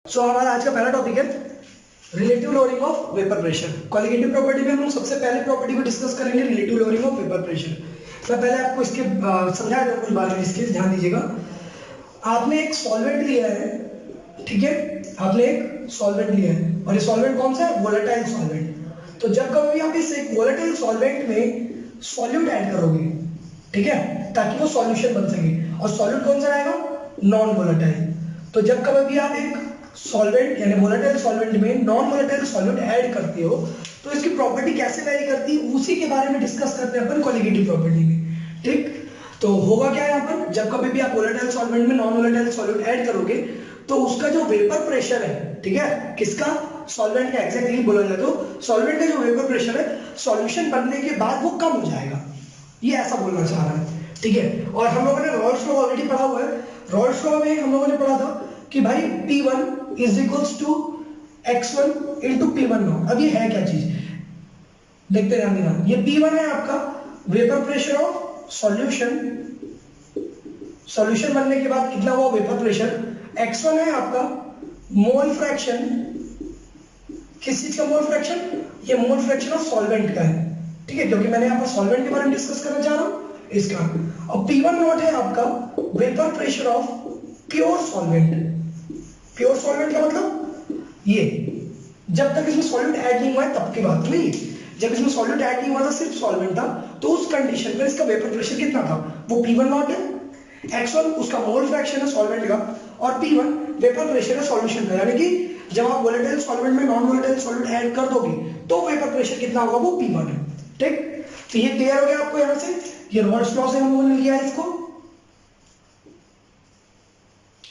हमारा आज का पहला टॉपिक है relative lowering of vapour pressure. Qualitative property में हम लोग सबसे पहले प्रॉपर्टी को डिस्कस करेंगे relative lowering of vapour pressure. मैं पहले आपको इसके समझा देता हूं कुछ बारे में। इसके ध्यान दीजिएगा, आपने एक सॉल्वेंट लिया है, ठीक है, आपने एक सॉल्वेंट लिया है और ये सॉल्वेंट कौन सा है? Volatile solvent. तो जब कभी आप इस एक वोलेटाइल सॉल्वेंट में सॉल्यूट ऐड करोगे, ठीक है, ताकि वो सॉल्यूशन बन सके, और सॉल्यूट कौन सा रहेगा? Non volatile. तो जब कभी आप एक सॉल्वेंट यानी वोलेटाइल सॉल्वेंट में नॉन वोलेटाइल सॉल्वेंट ऐड करते हो तो इसकी प्रॉपर्टी कैसे वेरी करती है उसी के बारे में डिस्कस करते हैं अपन क्वालिटेटिव प्रॉपर्टी में। ठीक, तो होगा क्या यहाँ पर, जब कभी भी आप वोलेटाइल सॉल्वेंट में नॉन वोलेटाइल सॉल्वेंट ऐड करोगे तो उसका जो वेपर प्रेशर है, ठीक है, किसका? सॉल्वेंट का। एग्जैक्टली बोला जाए तो सॉल्वेंट का जो वेपर प्रेशर है सॉल्यूशन बनने के बाद वो कम हो जाएगा, ये ऐसा बोलना चाह रहा है, ठीक है। और हम लोगों ने रॉल्स लॉ ऑलरेडी पढ़ा हुआ है। रॉल्स लॉ में हम लोगों ने पढ़ा था कि भाई P1 is equals to x1 into P1 nought. अब ये है क्या चीज, देखते ध्यान देना। ये P1 है आपका vapour pressure of solution, solution बनने के बाद कितना हुआ वेपर प्रेशर। x1 है आपका मोल फ्रैक्शन, किस चीज का मोल फ्रैक्शन? ये मोल फ्रैक्शन ऑफ सॉल्वेंट का है, ठीक है, क्योंकि मैंने यहाँ पर सॉल्वेंट के बारे में डिस्कस करना चाह रहा हूँ इसका। और P1 नॉट है आपका vapour pressure of pure solvent. Pure solvent का मतलब ये जब तक इसमें सॉल्वेंट ऐड नहीं हुआ है तब की बात नहीं, जब इसमें सॉल्वेंट ऐड नहीं हुआ था, सिर्फ सॉल्वेंट था, तो उस कंडीशन पर इसका वेपर प्रेशर कितना था? वो P1 नॉट है, x1 उसका मोल फ्रैक्शन है सॉल्वेंट का, और P1 वेपर प्रेशर है सॉल्यूशन का। यानी कि जब आप वोलेटाइल सॉल्वेंट में नॉन वोलेटाइल सॉल्वेंट ऐड कर दोगे तो वेपर प्रेशर कितना होगा? वो P1 है। ठीक, तो ये क्लियर हो गया आपको यहां से। ये रॉल्स लॉ से हम लोगों ने लिया है इसको,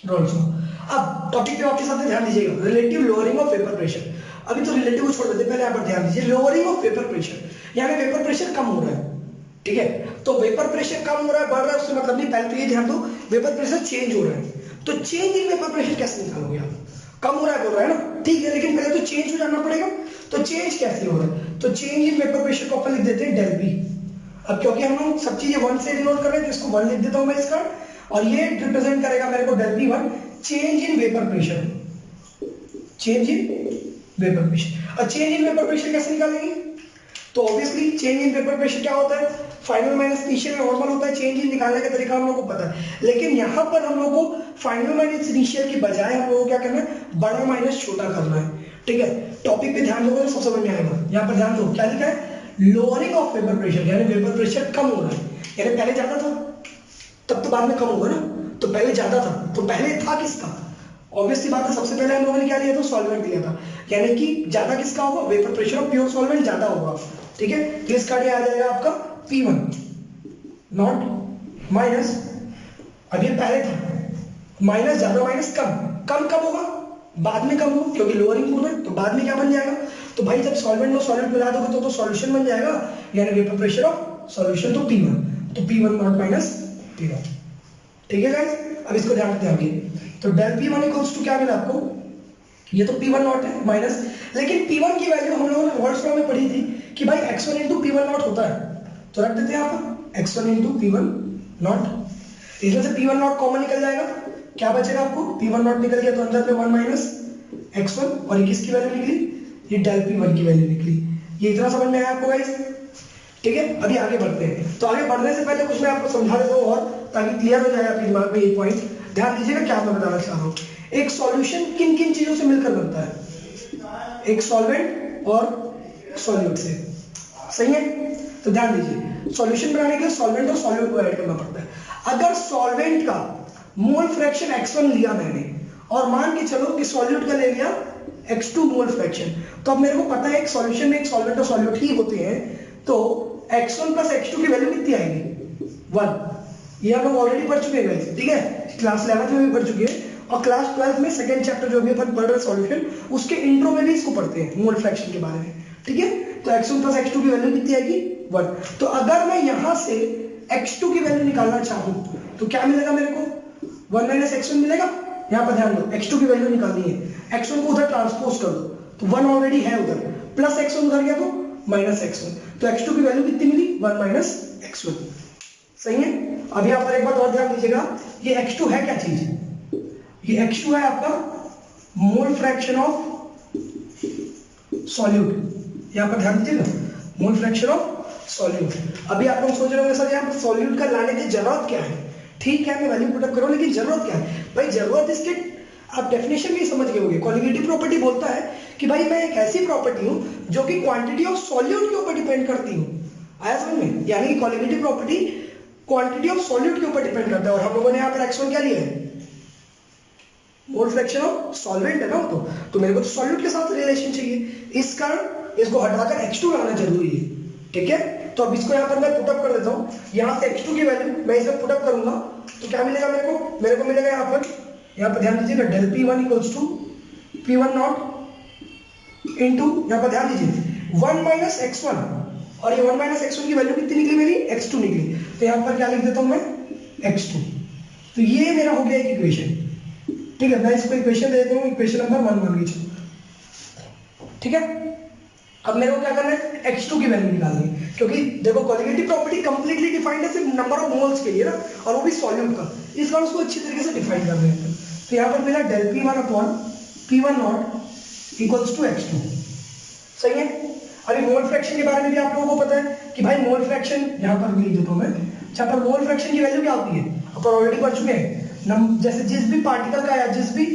रॉल्स लॉ। अब टॉपिक पे वापस आते, ध्यान दीजिएगा, relative lowering of vapour pressure. अभी तो रिलेटिव को छोड़ देते, पहले यहाँ पर ध्यान दीजिए लोअरिंग ऑफ वेपर प्रेशर, यानी वेपर प्रेशर कम हो रहा है, ठीक है। तो वेपर प्रेशर कम हो रहा है, बढ़ रहा है, उससे मतलब नहीं, पहले तो ये ध्यान दो वेपर प्रेशर चेंज हो रहा है। तो चेंज इन वेपर प्रेशर कैसे निकालोगे आप? कम हो रहा है बोल रहा है ना, ठीक है, लेकिन पहले तो चेंज हो जाना पड़ेगा। तो चेंज कैसे हो रहा है? तो चेंज इन वेपर प्रेशर को अपन लिख देते हैं डेल पी। अब क्योंकि हम लोग सब चीजें 1 से डिनोट कर रहे हैं तो इसको 1 लिख देता हूं मैं इसका, और ये रिप्रेजेंट करेगा मेरे को del P 1, change in vapour pressure, change in vapour pressure. और चेंज इन वेपर प्रेशर कैसे निकालेंगे? तो obviously change in vapour pressure क्या होता है? फाइनल माइनस इनिशियल नॉर्मल होता है। चेंज इन निकालने का तरीका हम लोग को पता है, लेकिन यहाँ पर हम लोग को फाइनल माइनस इनिशियल की बजाय हम लोग को क्या करना है? बड़ा माइनस छोटा करना है, ठीक है। टॉपिक पे ध्यान दोगे तो सब समझ में आएगा। यहाँ पर ध्यान दो, क्या लिखा है? लोअरिंग ऑफ वेपर प्रेशर, यानी वेपर प्रेशर कम हो रहा है, यानी पहले ज्यादा था तब तो बाद में कम होगा ना। तो पहले ज्यादा था तो पहले था किसका? ऑब्वियसली बात है, सबसे पहले हम लोगों ने क्या लिया था? सॉल्वेंट लिया था, यानी कि ज्यादा किसका होगा? Vapour pressure of pure solvent ज्यादा होगा, ठीक है। तो इसका क्या आ जाएगा आपका? P1 नॉट माइनस, अब ये पहले था माइनस, ज्यादा माइनस कम, कम कब होगा? बाद में कम होगा, क्योंकि लोअरिंग पूर्ण है, तो बाद में क्या बन जाएगा? तो भाई जब सॉल्वेंट में सॉल्वेंट मिला दोगे तो सॉल्यूशन बन जाएगा, यानी वेपर प्रेशर ऑफ सॉल्यूशन तो P1, तो P1 नॉट माइनस P1, ठीक है गाइस। अब इसको ध्यान रखते हैं आगे। तो डेल P1 इक्वल्स टू क्या मिला आपको? ये तो P1 नॉट है माइनस, लेकिन P1 की वैल्यू हम लोगों ने रॉल्स लॉ में पढ़ी थी कि भाई x1 इंटू P1 नॉट होता है, तो रख देते हैं यहाँ पर x1 इंटू P1 नॉट। इसमें से P1 नॉट कॉमन निकल जाएगा, क्या बचेगा आपको? P1 नॉट निकल गया तो अंदर में 1 माइनस x1, और ये किसकी वैल्यू निकली? ये डेल P1 की वैल्यू निकली। ये इतना समझ में आया आपको गाइस? ठीक है, अभी आगे बढ़ते हैं। तो आगे बढ़ने से पहले कुछ मैं आपको समझा देता हूँ और, ताकि क्लियर हो जाए आपके दिमाग में ये पॉइंट। ध्यान दीजिएगा क्या मैं बताना चाह रहा हूँ। एक सॉल्यूशन किन किन चीजों से मिलकर बनता है? एक सॉल्वेंट और सॉल्यूट से, सही है। तो ध्यान दीजिए, सॉल्यूशन बनाने के लिए सॉल्वेंट और सॉल्यूट को ऐड करना पड़ता है। अगर सॉल्वेंट का मोल फ्रैक्शन x1 लिया मैंने, और मान के चलो कि सॉल्यूट का ले लिया x2 मोल फ्रैक्शन, तो अब मेरे को पता है एक सॉल्यूशन में एक सॉल्वेंट और सॉल्यूट ही होते हैं, तो x1 प्लस x2 की वैल्यू कितनी आएगी? 1। ये हम लोग ऑलरेडी पढ़ चुके हैं, ठीक है, क्लास 11 में भी पढ़ चुके हैं, और क्लास 12 में सेकंड चैप्टर जो भी अपन पढ़ रहे हैं सॉल्यूशन, उसके इंट्रो में भी इसको पढ़ते हैं मोल फ्रैक्शन के बारे में, ठीक है। तो x1 प्लस x2 की वैल्यू कितनी आएगी? 1। तो अगर मैं यहां से x2 की वैल्यू निकालना चाहूं तो क्या मिलेगा मेरे को? 1 माइनस x1 मिलेगा। यहाँ पर ध्यान दो, x2 की वैल्यू निकालनी है, x1 को उधर ट्रांसपोज कर दो, तो 1 ऑलरेडी है उधर, प्लस x1 उधर गया तो माइनस x1, तो x2 की वैल्यू कितनी मिली? 1 माइनस x1, सही है। अब यहाँ पर एक बात और ध्यान दीजिएगा, ये x2 है क्या चीज? ये x2 है आपका मोल फ्रैक्शन ऑफ सॉल्यूट, यहाँ पर ध्यान दीजिएगा, मोल फ्रैक्शन ऑफ सॉल्यूट। अभी आप लोग सोच रहे होंगे सर यहाँ पर सॉल्यूट का लाने की जरूरत क्या है? ठीक है मैं वैल्यू पुटअप करूँ, लेकिन जरूरत क्या है भाई? जरूरत इसके आप डेफिनेशन भी समझ गए होंगे। कॉलिगेटिव प्रॉपर्टी बोलता है कि भाई मैं एक ऐसी प्रॉपर्टी हूं जो कि क्वांटिटी ऑफ सॉल्यूट के ऊपर डिपेंड करती हूं। आया समझ में? यानी colligative property quantity of solute के ऊपर डिपेंड करता है। और हम लोगों ने यहाँ पर x1 क्या लिया है? मोल फ्रैक्शन ऑफ सॉल्वेंट है ना, तो मेरे को तो सॉल्यूट के साथ रिलेशन चाहिए, इस कारण इसको हटाकर x2 लाना जरूरी है। ठीक है, तो अब इसको यहाँ पर मैं पुटअप कर देता हूँ। यहाँ से x2 की वैल्यू मैं इसमें पुटअप करूंगा तो क्या मिलेगा मेरे को मिलेगा यहाँ पर ध्यान दीजिएगा del P1 equals to P1 nought into, यहाँ पर ध्यान दीजिए 1 माइनस x1, और ये 1 माइनस x1 की वैल्यू कितनी निकली मेरी? x2 निकली। तो यहाँ पर क्या लिख देता हूँ मैं? x2। तो ये मेरा हो गया एक इक्वेशन। ठीक है, मैं इसको इक्वेशन दे देता हूँ, इक्वेशन नंबर 1 मान लीजिए। ठीक है, अब मेरे को क्या करना है? x2 की वैल्यू निकालनी है, क्योंकि देखो कॉलिगेटिव प्रॉपर्टी कंप्लीटली डिफाइंड है सिर्फ नंबर ऑफ मोल्स के लिए ना, और वो भी सॉल्यूट का, इस कारण उसको अच्छी तरीके से डिफाइन कर रहे हैं। तो यहाँ पर मिला del P1 upon P1 not equals to x2। सही है। अभी मोल फ्रैक्शन के बारे में भी आप लोगों को पता है कि भाई मोल फ्रैक्शन, यहाँ पर भी लिख देता हूँ मैं, जहाँ पर मोल फ्रैक्शन की वैल्यू क्या होती है अपन ऑलरेडी पढ़ चुके हैं। जैसे जिस भी पार्टिकल का या जिस भी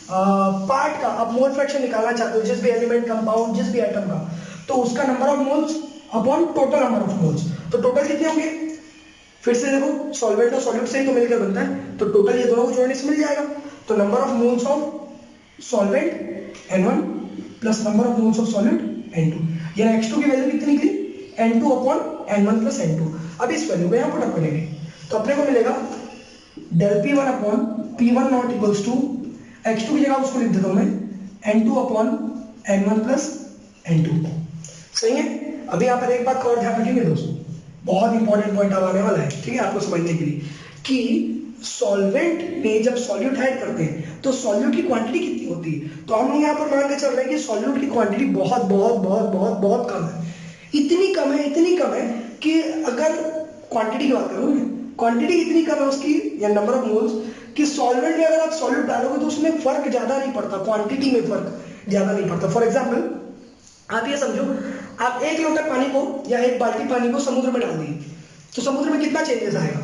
पार्ट का आप मोल फ्रैक्शन निकालना चाहते हो, जिस भी एलिमेंट, कंपाउंड, जिस भी एटम का, तो उसका number of moles upon total number of moles. तो टोटल कितने होंगे? फिर से देखो सॉल्वेंट और सॉल्यूट से ही तो मिलकर बनता है, तो टोटल ये दोनों को जोड़ने से मिल जाएगा। तो number of moles of solvent N1 plus number of moles of solute N2, यानी x2 की वैल्यू कितनी निकली? N2 upon N1 plus N2। अब इस वैल्यू को यहाँ पुटअप करेंगे तो अपने को मिलेगा del P1 upon P1 not equals to x2 की जगह उसको लिख देता हूँ मैं N2 upon N1 plus N2। सही है। अभी यहाँ पर एक बात का और ध्यान रखेंगे दोस्तों, बहुत इंपॉर्टेंट पॉइंट आने वाला है, ठीक है, आपको समझने के लिए, कि सॉल्वेंट में जब सॉल्यूट ऐड करते हैं तो सॉल्यूट की क्वांटिटी कितनी होती है? तो हम लोग यहाँ पर मान के चल रहे हैं कि सॉल्यूट की क्वांटिटी बहुत बहुत बहुत बहुत बहुत कम है। इतनी कम है कि अगर क्वांटिटी की बात करूँ, क्वांटिटी इतनी कम है उसकी, या नंबर ऑफ मोल्स, कि सॉल्वेंट में अगर आप सॉल्यूट डालोगे तो उसमें फर्क ज्यादा नहीं पड़ता, क्वांटिटी में फर्क ज्यादा नहीं पड़ता। फॉर एग्जाम्पल आप ये समझो, आप 1 लोटा पानी को या 1 बाल्टी पानी को समुद्र में डाल दिए, तो समुद्र में कितना चेंजेस आएगा?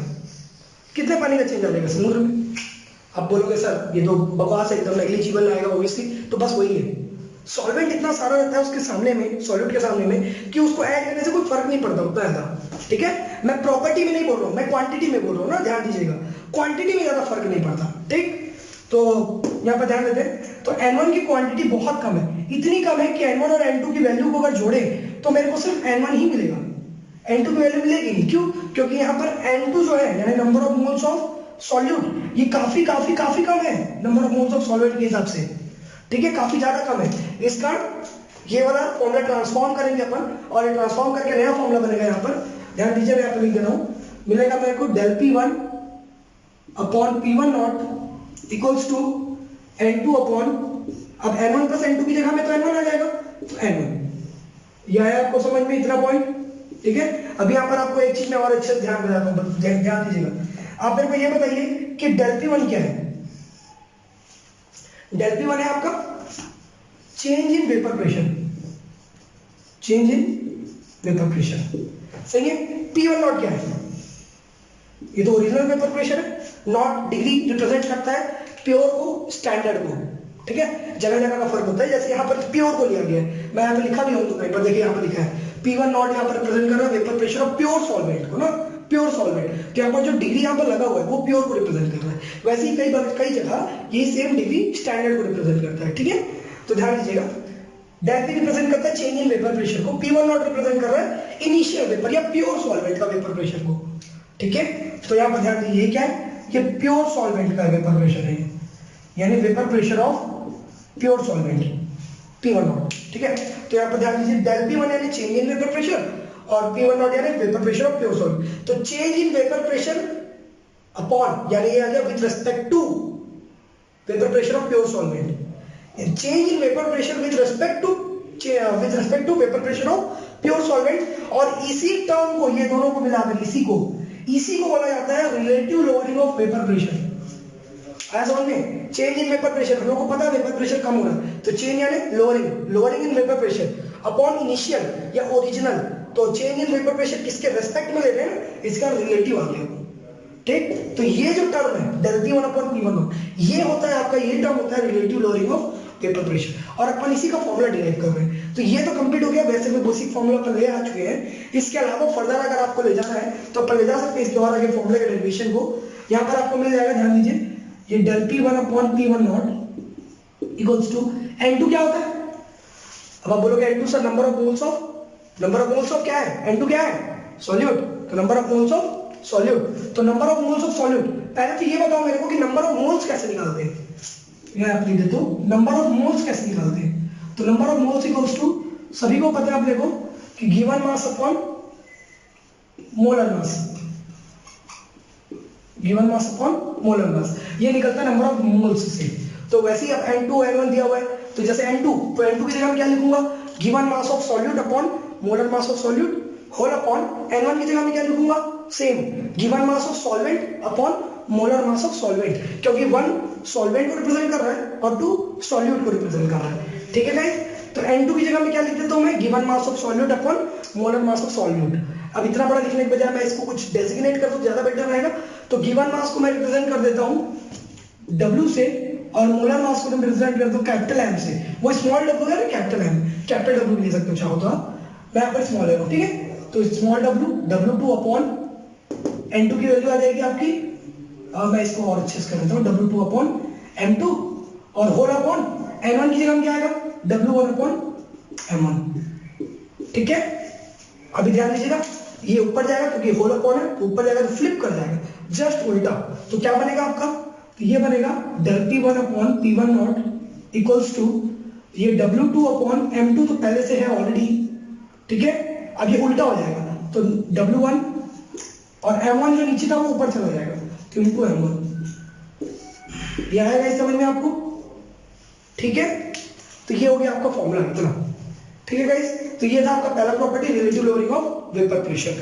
कितने पानी का चेंज आएगा समुद्र में? आप बोलोगे सर ये तो बकवास है, एकदम नेग्लिजिबल आएगा ऑब्वियसली। तो बस वही है, सॉल्वेंट इतना सारा रहता है उसके सामने में, सॉल्यूट के सामने में, कि उसको ऐड करने से कोई फर्क नहीं पड़ता उतना ज्यादा। ठीक है, मैं प्रॉपर्टी में नहीं बोल रहा हूँ, मैं क्वांटिटी में बोल रहा हूँ ना, ध्यान दीजिएगा, क्वांटिटी में ज्यादा फर्क नहीं पड़ता। ठीक, तो यहाँ पर ध्यान देते हैं, तो N1 की क्वांटिटी बहुत कम है, इतनी कम है कि N1 और N2 की वैल्यू को अगर जोड़े तो मेरे को सिर्फ N1 ही मिलेगा, N2 की वैल्यू मिलेगी नहीं। क्यों? क्योंकि यहाँ पर N2 जो है, यानी number of moles of solute, ये काफी कम है number of moles of solvent के हिसाब से। ठीक है, काफी ज्यादा कम है। इस कारण ये वाला फॉर्मूला ट्रांसफॉर्म करेंगे अपन, और ये ट्रांसफॉर्म करके नया फॉर्मूला बनेगा। यहाँ पर ध्यान दीजिए, मैं यहाँ पर लिख दे रहा हूँ, मिलेगा मेरे को del P1 upon P1 not equals to N2 upon, अब N1 प्लस N2 की जगह में तो N1 आ जाएगा, तो N1। यह है आपको समझ में इतना पॉइंट? ठीक है, अभी यहाँ पर आपको एक चीज में और अच्छे से ध्यान दिलाता हूँ, ध्यान दीजिएगा। आप मेरे को ये बताइए कि डेल P1 क्या है? डेल P1 है आपका change in vapour pressure, change in vapour pressure. सही है। P1 नॉट क्या है? ये तो ओरिजिनल वेपर प्रेशर है, नॉट डिग्री रिप्रेजेंट करता है प्योर को, स्टैंडर्ड को। ठीक है, जगह जगह का फर्क होता है। जैसे यहाँ पर प्योर को लिया गया है, मैं यहाँ पे लिखा भी हूँ तो पेपर देखिए, यहाँ पर लिखा है P1 नॉट यहाँ पर रिप्रेजेंट कर रहा है vapour pressure of pure solvent को ना, प्योर सॉल्वेंट। तो यहाँ पर जो डिग्री यहाँ पर लगा हुआ है वो प्योर को रिप्रेजेंट कर रहा है। वैसे ही कई जगह ये सेम डिग्री स्टैंडर्ड को रिप्रेजेंट करता है। ठीक है, तो ध्यान दीजिएगा, डेल P रिप्रेजेंट करता है चेंज इन वेपर प्रेशर को, P1 नॉट रिप्रेजेंट कर रहा है इनिशियल वेपर या प्योर सॉल्वेंट का वेपर प्रेशर को। ठीक है, तो यहाँ पर ध्यान दीजिए, ये क्या है? ये प्योर सॉल्वेंट का वेपर प्रेशर है, यानी vapour pressure of pure solvent P1 not. ठीक है, तो यहाँ पर ध्यान दीजिए, डेल P1 यानी चेंज इन वेपर प्रेशर, और P1 नॉट यानी vapour pressure of pure solvent. तो change in vapour pressure upon, यानी ये आ गया with respect to vapour pressure of pure solvent, change in vapour pressure with respect to vapour pressure of pure solvent. और इसी term को, ये दोनों को मिलाकर इसी को बोला जाता है relative lowering of vapour pressure. आया समझ में? चेंज इन वेपर प्रेशर, हम लोग को पता है वेपर प्रेशर कम हो रहा है, तो चेंज यानी lowering in vapour pressure upon initial या ओरिजिनल। तो चेंज इन वेपर प्रेशर किसके रेस्पेक्ट में ले रहे हैं ना, इसका रिलेटिव आ गया। ठीक, तो ये जो टर्म है del P1 upon P1 not, ये होता है आपका, ये टर्म होता है relative lowering of vapour pressure, और अपन इसी का फॉर्मूला डिराइव कर रहे हैं। तो ये तो कंप्लीट हो गया, वैसे में बेसिक फॉर्मूला अपन ले आ चुके हैं। इसके अलावा फर्दर अगर आपको ले जाना है तो अपन ले जा सकते हैं इसके और आगे फॉर्मूले के डेरिवेशन को। यहाँ पर आपको मिल जाएगा, ध्यान दीजिए, ये del P1 upon P1 not equals to N2 क्या होता है? अब आप बोलोगे N2 sir number of moles of क्या है? N2 क्या है? सॉल्यूट। तो number of moles of solute, तो number of moles of solute, पहले तो ये बताओ मेरे को कि नंबर ऑफ मोल्स कैसे निकालते हैं? ये आप लिख देते हो, नंबर ऑफ मोल्स कैसे निकालते हैं? तो number of moles equals to, सभी को पता है आप देखो कि given mass upon molar mass, given mass upon molar mass, ये निकलता है नंबर ऑफ मोल्स से। तो वैसे ही अब N2 N1 दिया हुआ है, तो जैसे N2, तो N2 की जगह मैं क्या लिखूंगा? Given mass of solute upon molar mass of solute whole upon N1 की जगह मैं क्या लिखूंगा? Same, given mass of solvent upon molar mass of solvent, क्योंकि 1 सॉल्वेंट को रिप्रेजेंट कर रहा है और 2 सॉल्यूट को रिप्रेजेंट कर रहा है। ठीक है गाइस, तो N2 की जगह मैं क्या लिख देता हूं? मैं given mass of solute upon molar mass of solute. अब इतना बड़ा लिखने के बजाय मैं इसको कुछ डेजिग्नेट कर दूं, ज्यादा बेटर रहेगा। तो गिवन मास को मैं रिप्रेजेंट कर देता हूं W से, और मोलर मास को मैं रिप्रेजेंट कर दूं कैपिटल M से। वो स्मॉल W है, कैपिटल M, कैपिटल W ले सकते हो चाहो तो आप, मैं यहाँ पर स्मॉल है, ठीक है। तो small W, W2 upon N2 की वैल्यू आ जाएगी आपकी, मैं इसको और अच्छे से कर देता हूँ, W2 अपॉन M2 और होल अपॉन N1 की जगह क्या आएगा? W1 upon M1। ठीक है, अभी ध्यान दीजिएगा, ये ऊपर जाएगा क्योंकि होल अपॉन है, तो ऊपर जाएगा तो फ्लिप कर जाएगा, जस्ट उल्टा। तो क्या बनेगा आपका? तो ये बनेगा del P1 upon P1 not equals to ये W2 अपॉन M2, तो पहले से है ऑलरेडी, ठीक है। अब ये उल्टा हो जाएगा, तो W1 और M1 जो नीचे था वो ऊपर चला जाएगा, तो इनटू M1। ये आएगा इस समझ में आपको? ठीक है, तो ये हो गया आपका फॉर्मूला इतना। ठीक है गाइस, तो ये था आपका पहला property, relative lowering of vapour pressure का।